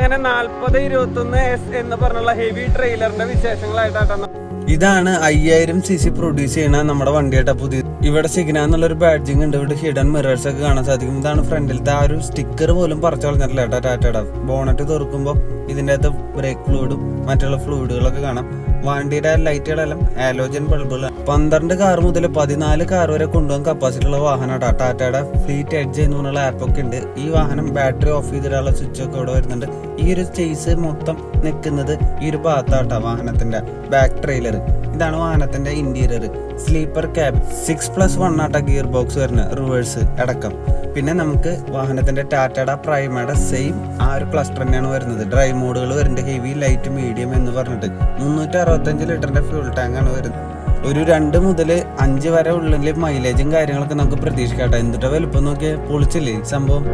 അങ്ങനെ 4021S എന്ന് പറഞ്ഞുള്ള ഹെവി ട്രെയിലറിന്റെ വിശേഷങ്ങളായിട്ടാണ്. ഇതാണ് 5000cc പ്രൊഡ്യൂസ് ചെയ്യണ നമ്മുടെ വണ്ടിയായിട്ടാ പുതിയത്. ഇവിടെ സിഗ്ന എന്നുള്ളൊരു ബാഡ്ജിങ് ഉണ്ട്. ഇവിടെ ഹിഡൻ മിറേഴ്സ് ഒക്കെ കാണാൻ സാധിക്കും. ഇതാണ് ഫ്രണ്ടിലത്തെ ആ ഒരു സ്റ്റിക്കർ പോലും പറിച്ചു കളഞ്ഞിട്ടില്ല കേട്ടോ ടാറ്റയുടെ. ബോണറ്റ് തുറക്കുമ്പോൾ ഇതിൻ്റെ അകത്ത് ബ്രേക്ക് ഫ്ലൂയിഡും മറ്റുള്ള ഫ്ലൂയിഡുകളൊക്കെ കാണാം. വണ്ടിയുടെ ലൈറ്റുകളെല്ലാം ഹാലോജൻ ബൾബുകൾ. 12 കാർ മുതൽ 14 കാർ വരെ കൊണ്ടുപോകാൻ കപ്പാസിറ്റി ഉള്ള വാഹനമാണ് ടാറ്റയുടെ ഫ്ലീറ്റ് എഡ്ജ് എന്ന് പറഞ്ഞുള്ള ആപ്പൊക്കെ ഉണ്ട്. ഈ വാഹനം ബാറ്ററി ഓഫ് ചെയ്തിട്ടുള്ള സ്വിച്ച് ഒക്കെ ഇവിടെ വരുന്നുണ്ട്. ഈ ഒരു ചേസ് മൊത്തം നിൽക്കുന്നത് ഈ ഒരു ഭാഗത്താട്ടാ വാഹനത്തിന്റെ ബാക്ക് ട്രെയിലർ. ഇതാണ് വാഹനത്തിന്റെ ഇന്റീരിയർ. സ്ലീപ്പർ ക്യാബ് 6+1 ആട്ട ഗിയർ ബോക്സ് വരുന്ന റിവേഴ്സ് അടക്കം. പിന്നെ നമുക്ക് വാഹനത്തിന്റെ ടാറ്റയുടെ പ്രൈമയുടെ സെയിം ആ ഒരു ക്ലസ്റ്റർ തന്നെയാണ് വരുന്നത്. ഡ്രൈവ് മോഡുകൾ വരുന്നുണ്ട്. ഹെവി, ലൈറ്റ്, മീഡിയം എന്ന് പറഞ്ഞിട്ട് 365 ലിറ്ററിന്റെ ഫ്യൂൾ ടാങ്ക് ആണ് വരുന്നത്. ഒരു 2 മുതൽ 5 വരെ ഉള്ളിൽ മൈലേജും കാര്യങ്ങളൊക്കെ നമുക്ക് പ്രതീക്ഷിക്കാട്ടെ. എന്നിട്ട് വലുപ്പം നോക്കിയാൽ പൊളിച്ചില്ലേ സംഭവം.